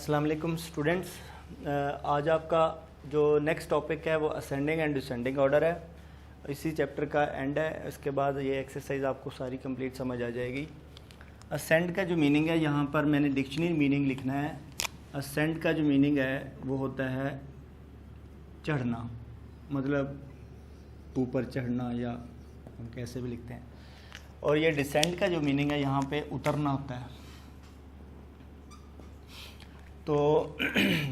अस्सलाम वालेकुम स्टूडेंट्स। आज आपका जो नेक्स्ट टॉपिक है वो असेंडिंग एंड डिसेंडिंग ऑर्डर है। इसी चैप्टर का एंड है। इसके बाद ये एक्सरसाइज आपको सारी कंप्लीट समझ आ जाएगी। असेंड का जो मीनिंग है, यहाँ पर मैंने डिक्शनरी मीनिंग लिखना है। असेंड का जो मीनिंग है वो होता है चढ़ना, मतलब ऊपर चढ़ना, या हम कैसे भी लिखते हैं। और ये डिसेंड का जो मीनिंग है यहाँ पे उतरना होता है। तो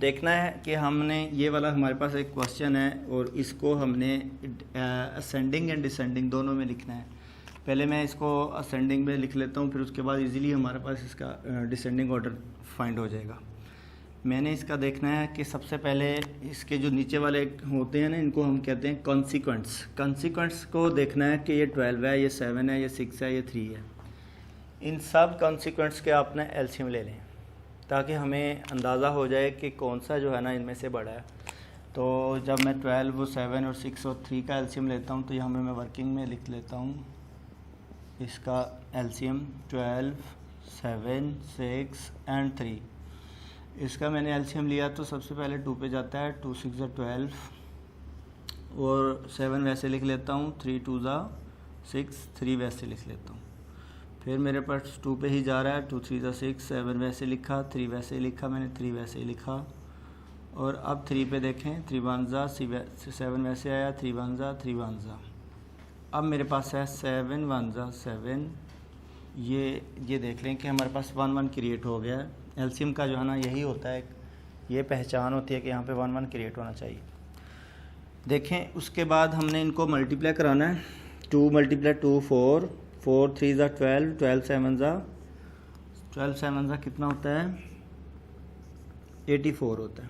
देखना है कि हमने ये वाला, हमारे पास एक क्वेश्चन है और इसको हमने असेंडिंग एंड डिसेंडिंग दोनों में लिखना है। पहले मैं इसको असेंडिंग में लिख लेता हूँ, फिर उसके बाद इजीली हमारे पास इसका डिसेंडिंग ऑर्डर फाइंड हो जाएगा। मैंने इसका देखना है कि सबसे पहले इसके जो नीचे वाले होते हैं ना, इनको हम कहते हैं कॉन्सिक्वेंट्स। कॉन्सिक्वेंट्स को देखना है कि ये 12 है, ये 7 है, ये 6 है, ये 3 है। इन सब कॉन्सिक्वेंट्स के आपने एलसीएम ले लें ताकि हमें अंदाज़ा हो जाए कि कौन सा जो है ना इनमें से बड़ा है। तो जब मैं 12, 7 और 6 और 3 का एलसीएम लेता हूँ तो यहाँ मैं वर्किंग में लिख लेता हूँ इसका एलसीएम 12, 7, 6 एंड 3। इसका मैंने एलसीएम लिया तो सबसे पहले 2 पे जाता है, 2 6 12 और 7 वैसे लिख लेता हूँ, 3 2 6, 3 वैसे लिख लेता हूँ। फिर मेरे पास 2 पे ही जा रहा है, 2 3 6, 7 वैसे लिखा, 3 वैसे लिखा, मैंने 3 वैसे ही लिखा। और अब 3 पे देखें, 3 1 7 वैसे आया, 3 1 3 1। अब मेरे पास है 7 1 7। ये देख लें कि हमारे पास 1 1 क्रिएट हो गया है। एलसीएम का जो है ना यही होता है, ये पहचान होती है कि यहाँ पे 1 1 क्रिएट होना चाहिए। देखें, उसके बाद हमने इनको मल्टीप्लाई कराना है। 2 × 2 4, 4 3 12, 12 7 कितना होता है? 84 होता है।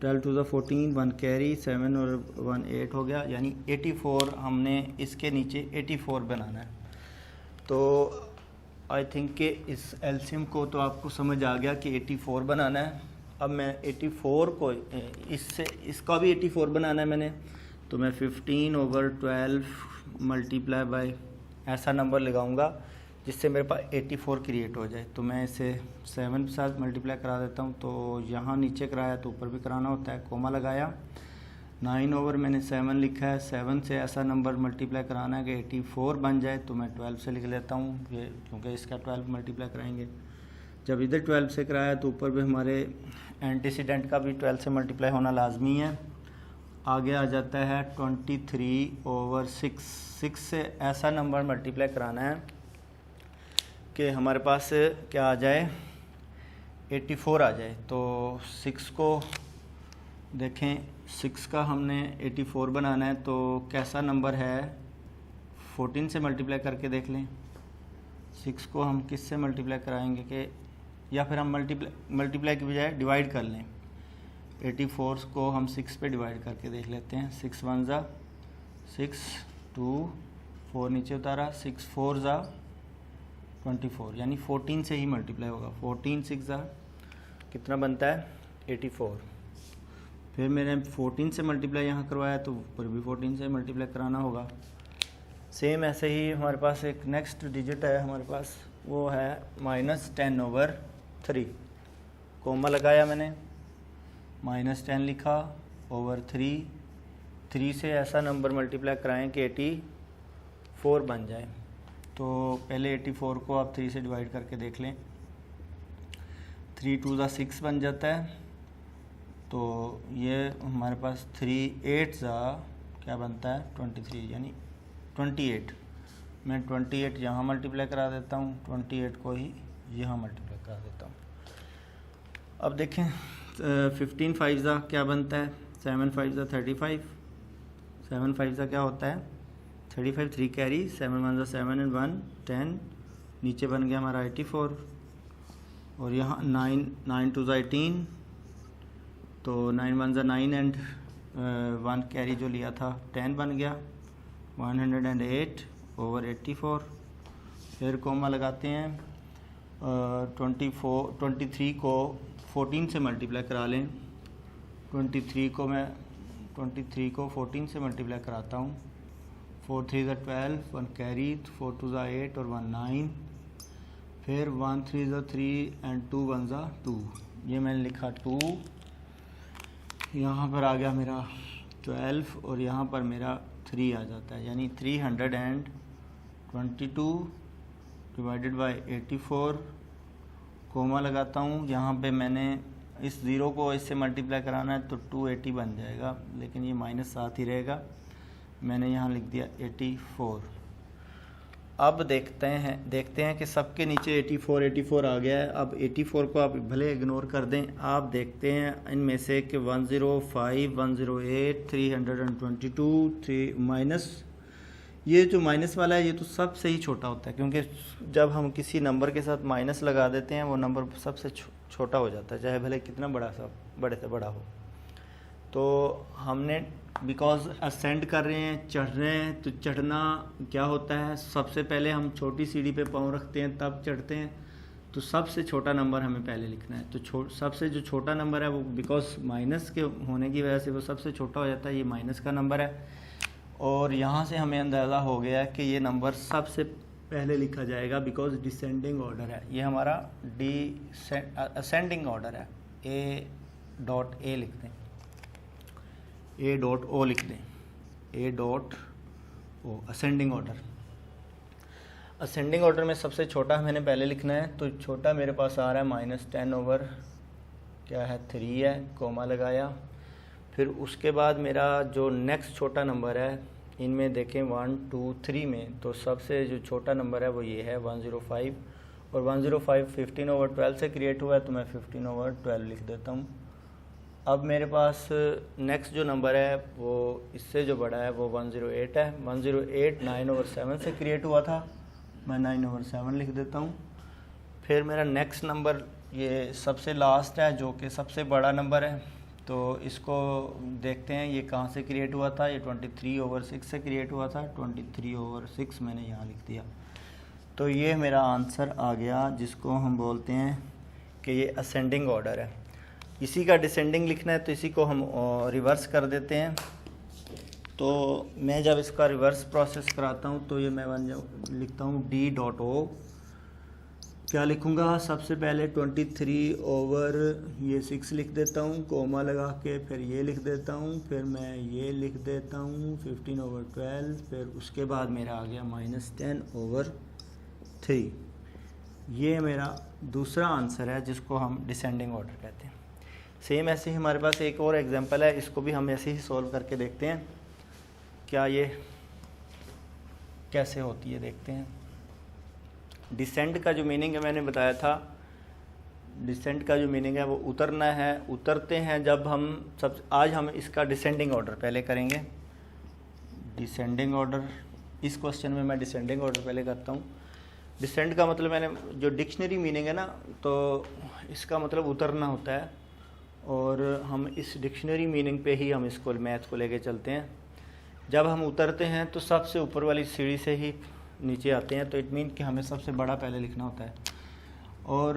12 2 14, 1 कैरी, 7 और 1 8 हो गया, यानी 84। हमने इसके नीचे 84 बनाना है। तो आई थिंक कि इस एलसीएम को तो आपको समझ आ गया कि 84 बनाना है। अब मैं 84 को इसका भी 84 बनाना है मैंने, तो मैं 15/12 मल्टीप्लाई बाय ऐसा नंबर लगाऊंगा जिससे मेरे पास 84 क्रिएट हो जाए। तो मैं इसे 7 के साथ मल्टीप्लाई करा देता हूँ। तो यहाँ नीचे कराया तो ऊपर भी कराना होता है, कोमा लगाया। 9 मैंने 7 लिखा है, 7 से ऐसा नंबर मल्टीप्लाई कराना है कि 84 बन जाए। तो मैं 12 से लिख लेता हूँ, ये क्योंकि इसका 12 मल्टीप्लाई कराएंगे। जब इधर 12 से कराया तो ऊपर भी हमारे एंटीसीडेंट का भी 12 से मल्टीप्लाई होना लाजमी है। आगे आ जाता है 23/6। 6 से ऐसा नंबर मल्टीप्लाई कराना है कि हमारे पास क्या आ जाए, 84 आ जाए। तो 6 को देखें, 6 का हमने 84 बनाना है, तो कैसा नंबर है? 14 से मल्टीप्लाई करके देख लें। 6 को हम किस से मल्टीप्लाई कराएंगे कि, या फिर हम मल्टीप्लाई की बजाय डिवाइड कर लें। 84 को हम 6 पे डिवाइड करके देख लेते हैं। 6 1 6, 2 4 नीचे उतारा, 6 4 24, यानी 14 से ही मल्टीप्लाई होगा। 14 6 कितना बनता है? 84। फिर मैंने 14 से मल्टीप्लाई यहाँ करवाया तो ऊपर भी 14 से मल्टीप्लाई कराना होगा। सेम ऐसे ही हमारे पास एक नेक्स्ट डिजिट है हमारे पास, वो है -10/3। कोमा लगाया मैंने, -10 लिखा ओवर 3 से ऐसा नंबर मल्टीप्लाई कराएं कि 84 बन जाए। तो पहले 84 को आप 3 से डिवाइड करके देख लें। 3 2 6 बन जाता है। तो ये हमारे पास 3 8 क्या बनता है? 23, यानी 28। मैं 28 यहाँ मल्टीप्लाई करा देता हूँ, 28 को ही यहाँ मल्टीप्लाई करा देता हूँ। अब देखें, 15 5 क्या बनता है? 7 5 35। 7 5 क्या होता है? 35, 3 कैरी, 7 1 7 एंड 1 10। नीचे बन गया हमारा 84। और यहाँ 9 2 18। तो 9 1 9 एंड 1 कैरी जो लिया था 10 बन गया, 108/84। फिर कोमा लगाते हैं। 23 को 14 से मल्टीप्लाई करा लें। 23 को 14 से मल्टीप्लाई कराता हूँ। 4 3 12, 1 कैरी, 4 2 8 और 1 9। फिर 1 3 3 एंड 2 1 2, ये मैंने लिखा 2, यहाँ पर आ गया मेरा 12 और यहाँ पर मेरा 3 आ जाता है, यानी 322 डिवाइडेड बाय 84, कोमा लगाता हूँ। यहाँ पे मैंने इस ज़ीरो को इससे मल्टीप्लाई कराना है तो 280 बन जाएगा, लेकिन ये माइनस साथ ही रहेगा। मैंने यहाँ लिख दिया 84। अब देखते हैं कि सबके नीचे 84 आ गया है। अब 84 को आप भले इग्नोर कर दें, आप देखते हैं इनमें से कि 105, 108, 322, 3 माइनस, ये जो माइनस वाला है ये तो सबसे ही छोटा होता है, क्योंकि जब हम किसी नंबर के साथ माइनस लगा देते हैं वो नंबर सबसे छोटा हो जाता है, चाहे भले कितना बड़े से बड़ा हो। तो हमने बिकॉज असेंड कर रहे हैं, चढ़ रहे हैं, तो चढ़ना क्या होता है, सबसे पहले हम छोटी सीढ़ी पे पाँव रखते हैं तब चढ़ते हैं। तो सबसे छोटा नंबर हमें पहले लिखना है। तो सबसे जो छोटा नंबर है वो बिकॉज माइनस के होने की वजह से वो सबसे छोटा हो जाता है, ये माइनस का नंबर है। और यहाँ से हमें अंदाज़ा हो गया कि ये नंबर सबसे पहले लिखा जाएगा बिकॉज डिसेंडिंग ऑर्डर है, ये हमारा असेंडिंग ऑर्डर है। A.A लिख दें, A.O लिख दें, A.O ascending order. Ascending order में सबसे छोटा मैंने पहले लिखना है, तो छोटा मेरे पास आ रहा है -10 ओवर क्या है 3 है, कोमा लगाया। फिर उसके बाद मेरा जो नेक्स्ट छोटा नंबर है, इनमें देखें 1, 2, 3 में, तो सबसे जो छोटा नंबर है वो ये है 105, और 105 15 ओवर 12 से क्रिएट हुआ है, तो मैं 15 ओवर 12 लिख देता हूँ। अब मेरे पास नेक्स्ट जो नंबर है वो इससे जो बड़ा है वो 108 है। 108 9 ओवर 7 से क्रिएट हुआ था, मैं 9 ओवर 7 लिख देता हूँ। फिर मेरा नेक्स्ट नंबर ये सबसे लास्ट है जो कि सबसे बड़ा नंबर है, तो इसको देखते हैं ये कहाँ से क्रिएट हुआ था। ये 23 ओवर 6 से क्रिएट हुआ था, 23 ओवर 6 मैंने यहाँ लिख दिया। तो ये मेरा आंसर आ गया, जिसको हम बोलते हैं कि ये असेंडिंग ऑर्डर है। इसी का डिसेंडिंग लिखना है तो इसी को हम रिवर्स कर देते हैं। तो मैं जब इसका रिवर्स प्रोसेस कराता हूँ तो ये मैं लिखता हूँ D.O। क्या लिखूँगा, सबसे पहले 23 ओवर ये 6 लिख देता हूँ, कोमा लगा के, फिर ये लिख देता हूँ, फिर मैं ये लिख देता हूँ 15 ओवर 12, फिर उसके बाद मेरा आ गया -10 ओवर 3। ये मेरा दूसरा आंसर है जिसको हम डिसेंडिंग ऑर्डर कहते हैं। सेम ऐसे ही हमारे पास एक और एग्जांपल है, इसको भी हम ऐसे ही सॉल्व करके देखते हैं क्या ये कैसे होती है, देखते हैं। डिसेंड का जो मीनिंग है मैंने बताया था, डिसेंड का जो मीनिंग है वो उतरना है, उतरते हैं जब हम आज हम इसका डिसेंडिंग ऑर्डर पहले करेंगे। डिसेंडिंग ऑर्डर, इस क्वेश्चन में मैं डिसेंडिंग ऑर्डर पहले करता हूँ। डिसेंड का मतलब मैंने जो डिक्शनरी मीनिंग है ना, तो इसका मतलब उतरना होता है, और हम इस डिक्शनरी मीनिंग पे ही हम इसको मैथ को लेके चलते हैं। जब हम उतरते हैं तो सबसे ऊपर वाली सीढ़ी से ही नीचे आते हैं, तो इट मीन कि हमें सबसे बड़ा पहले लिखना होता है। और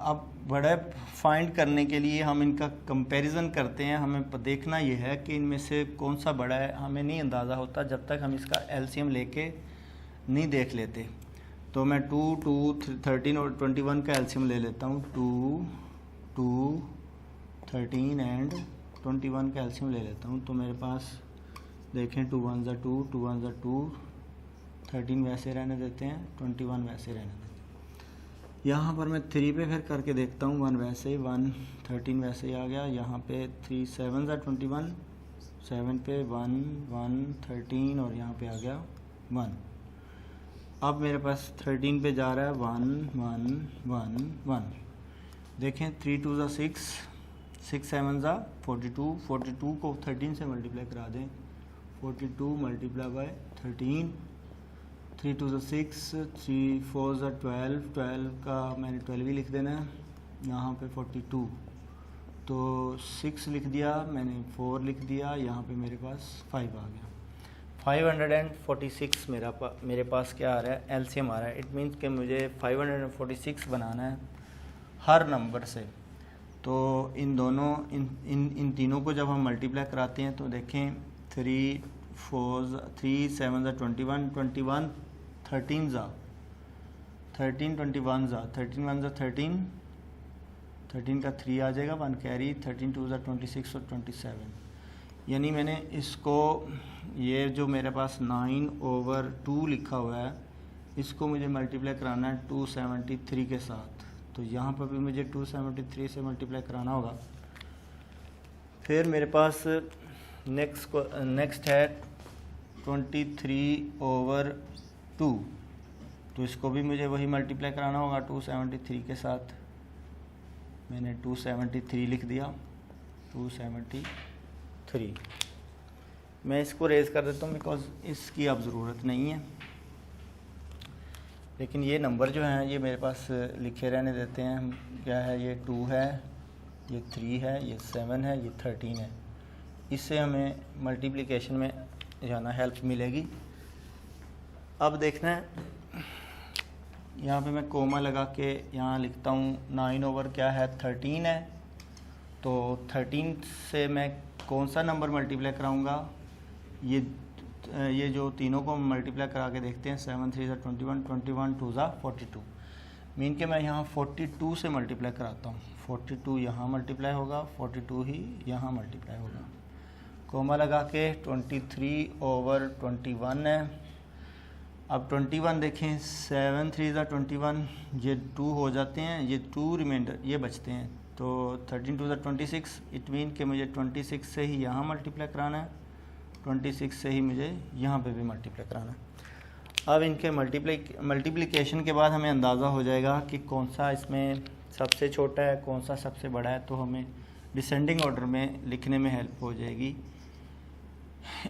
अब बड़ा फाइंड करने के लिए हम इनका कंपैरिजन करते हैं। हमें देखना यह है कि इनमें से कौन सा बड़ा है, हमें नहीं अंदाज़ा होता जब तक हम इसका एलसीएम लेके नहीं देख लेते। तो मैं 2, 2, 13 और 21 का एलसीएम ले लेता हूँ। 2, 2, 13 एंड 21 का एलसीएम ले लेता हूँ। तो मेरे पास देखें 2 1 ज़ा 2, 2 1 ज़ा 2, 13 वैसे रहने देते हैं, 21 वैसे रहने देते हैं। यहाँ पर मैं 3 पे फिर करके देखता हूँ, 1 वैसे ही, 1 13 वैसे ही आ गया। यहाँ पे 3 7 ज़ा 21, 7 पे 1 1 13 और यहाँ पे आ गया 1। अब मेरे पास 13 पे जा रहा है 1 1 1 1। देखें 3 2 ज़ा 6, 6 7 ज़ा 42, 42 को 13 से मल्टीप्लाई करा दें, 42 मल्टीप्लाई बाय 13, 3 2 ज़ा 6, 3 4 ज़ा 12, 12 का मैंने 12 ही लिख देना है। यहाँ पे 42, तो 6 लिख दिया मैंने, 4 लिख दिया, यहाँ पे मेरे पास 5 आ गया। 546 मेरे पास क्या आ रहा है, एलसीएम आ रहा है। इट मीन्स कि मुझे 546 बनाना है हर नंबर से। तो इन दोनों इन तीनों को जब हम मल्टीप्लाई कराते हैं तो देखें 3 7 ज़ा 21, 21 13 ज़ा 13, 21 ज़ा 13 1 ज़ा 13, 13 का 3 आ जाएगा, 1 कैरी, 13 2 ज़ा 26 और 27। यानी मैंने इसको, ये जो मेरे पास 9/2 लिखा हुआ है, इसको मुझे मल्टीप्लाई कराना है 273 के साथ। तो यहाँ पर भी मुझे 273 से मल्टीप्लाई कराना होगा। फिर मेरे पास नेक्स्ट है 23/2, तो इसको भी मुझे वही मल्टीप्लाई कराना होगा 273 के साथ। मैंने 273 लिख दिया, 273। मैं इसको रेज़ कर देता हूँ बिकॉज़ इसकी अब ज़रूरत नहीं है, लेकिन ये नंबर जो हैं ये मेरे पास लिखे रहने देते हैं हम। क्या है, ये 2 है, ये 3 है, ये 7 है, ये 13 है। इससे हमें मल्टीप्लिकेशन में जाना हेल्प मिलेगी। अब देखना है, यहाँ पे मैं कोमा लगा के यहाँ लिखता हूँ 9 क्या है, 13 है। तो 13 से मैं कौन सा नंबर मल्टीप्लाई कराऊँगा, ये जो तीनों को मल्टीप्लाई करा के देखते हैं। 7 3 ज़ा 21, 21 2 ज़ा 42। मीन के मैं यहाँ 42 से मल्टीप्लाई कराता हूँ। 42 यहाँ मल्टीप्लाई होगा, 42 ही यहाँ मल्टीप्लाई होगा। कोमा लगा के 23/21 है। अब 21 देखें, 7 3 ज़ा 21, ये 2 हो जाते हैं, ये 2 रिमाइंडर ये बचते हैं। तो 13 2 ज़ा 26, इट मीन कि मुझे 26 से ही यहाँ मल्टीप्लाई कराना है, 26 से ही मुझे यहाँ पे भी मल्टीप्लाई कराना है। अब इनके मल्टीप्लिकेशन के बाद हमें अंदाज़ा हो जाएगा कि कौन सा इसमें सबसे छोटा है, कौन सा सबसे बड़ा है। तो हमें डिसेंडिंग ऑर्डर में लिखने में हेल्प हो जाएगी।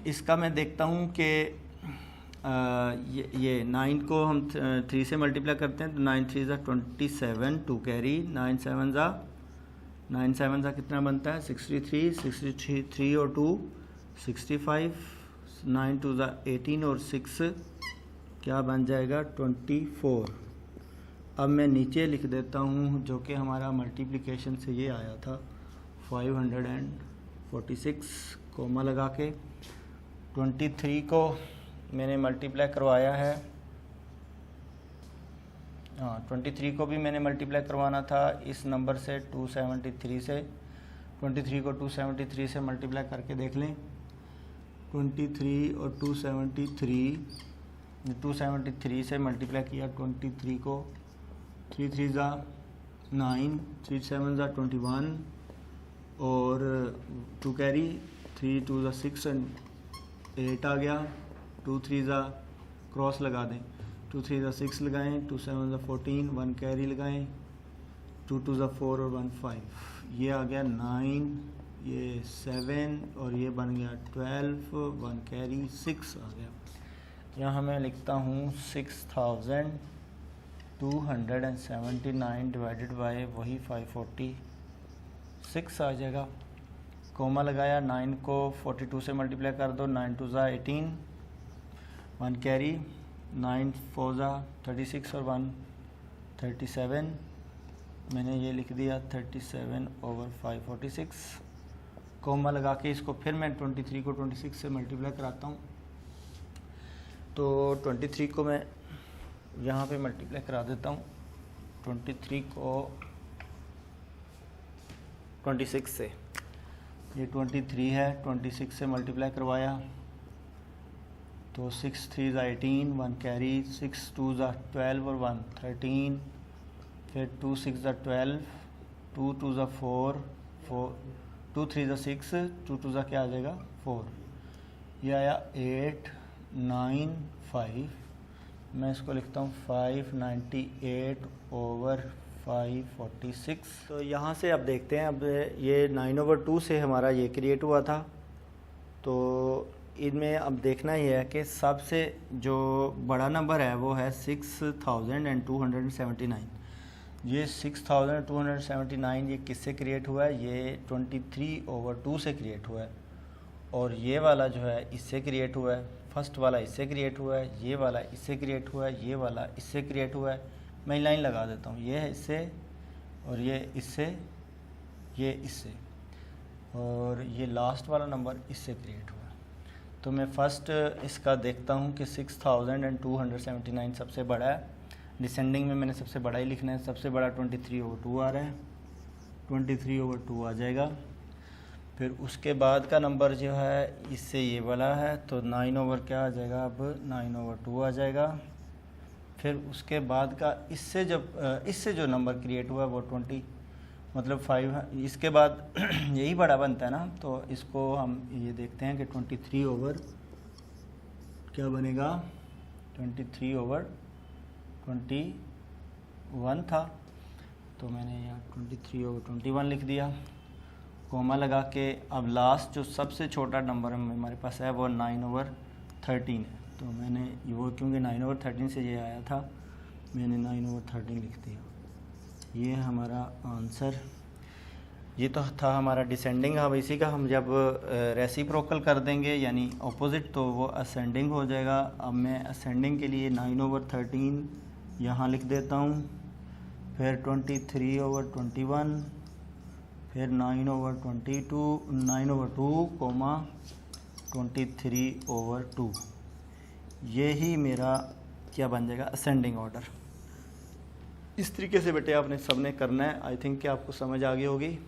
इसका मैं देखता हूँ कि ये 9 को हम 3 से मल्टीप्लाई करते हैं, तो 9 3 ज़ा 27, 2 कैरी, 9 7 ज़ा कितना बनता है, 63, 63 और 2 65, 9 2 ज़ा 18 और 6 क्या बन जाएगा, 24। अब मैं नीचे लिख देता हूँ जो कि हमारा मल्टीप्लिकेशन से ये आया था 546, कोमा लगा के 23 को मैंने मल्टीप्लाई करवाया है। हाँ, 23 को भी मैंने मल्टीप्लाई करवाना था इस नंबर से 273 से। 23 को 273 से मल्टीप्लाई करके देख लें। 23 और 273 से मल्टीप्लाई किया 23 को, 3 3 ज़ा 9, 3 7 ज़ा 21 और 2 कैरी, 3 2 ज़ा 6 एंड 8 आ गया। 2 3 ज़ा क्रॉस लगा दें, 2 3 ज़ा 6 लगाएं, 2 7 ज़ा 14, 1 कैरी लगाएं, 2 2 ज़ा 4 और 1 5, ये आ गया 9, ये 7 और ये बन गया 12, 1 कैरी 6 आ गया। यहाँ मैं लिखता हूँ 6279 डिवाइडेड बाय वही 546 आ जाएगा। कोमा लगाया, 9 को 42 से मल्टीप्लाई कर दो, 9 2 ज़ा 18, 1 कैरी, 9 4 ज़ा 36 और 1 37, मैंने ये लिख दिया 37/546। कोमा लगा के इसको फिर मैं 23 को 26 से मल्टीप्लाई कराता हूँ। तो 23 को मैं यहाँ पे मल्टीप्लाई करा देता हूँ, 23 को 26 से। ये 23 है, 26 से मल्टीप्लाई करवाया तो 6 3 ज़ा 18, 1 कैरी, 6 2 ज़ा 12 और 1 13, फिर 2 6 ज़ा 12, 2 2 ज़ा 4, 2 3 ज़ा 6, 2 2 ज़ा क्या आ जाएगा 4, ये आया 8 9 5। मैं इसको लिखता हूँ 598/546। तो यहाँ से अब देखते हैं, अब ये 9/2 से हमारा ये क्रिएट हुआ था। तो इनमें अब देखना ये है कि सबसे जो बड़ा नंबर है वो है 6279। ये 6279 ये किससे क्रिएट हुआ है, ये 23/2 से क्रिएट हुआ है। और ये वाला जो है इससे क्रिएट हुआ है, फर्स्ट वाला इससे क्रिएट हुआ है, ये वाला इससे क्रिएट हुआ है, ये वाला इससे क्रिएट हुआ है। मैं लाइन लगा देता हूँ, ये है इससे और ये इससे, ये इससे, और ये लास्ट वाला नंबर इससे क्रिएट हुआ है। तो मैं फ़र्स्ट इसका देखता हूँ कि 6279 सबसे बड़ा है। डिसेंडिंग में मैंने सबसे बड़ा ही लिखना है। सबसे बड़ा 23/2 आ रहा है, 23/2 आ जाएगा। फिर उसके बाद का नंबर जो है इससे ये वाला है, तो 9 क्या आ जाएगा, अब 9/2 आ जाएगा। फिर उसके बाद का इससे जो नंबर क्रिएट हुआ वो 20 मतलब 5 है। इसके बाद यही बड़ा बनता है ना, तो इसको हम ये देखते हैं कि 23 क्या बनेगा, 23/21 था, तो मैंने यहाँ 23/21 लिख दिया, कोमा लगा के। अब लास्ट जो सबसे छोटा नंबर हमारे पास है वो 9/13 है, तो मैंने वो क्योंकि 9/13 से ये आया था, मैंने 9/13 लिख दिया। ये हमारा आंसर, ये तो था हमारा डिसेंडिंग। अब इसी का हम जब रेसिप्रोकल कर देंगे यानी ऑपोजिट, तो वो असेंडिंग हो जाएगा। अब मैं असेंडिंग के लिए 9/13 यहाँ लिख देता हूँ, फिर 23/21, फिर 9/2 कोमा 23/2। ये ही मेरा क्या बन जाएगा, असेंडिंग ऑर्डर। इस तरीके से बेटे आपने सबने करना है। आई थिंक कि आपको समझ आ गई होगी।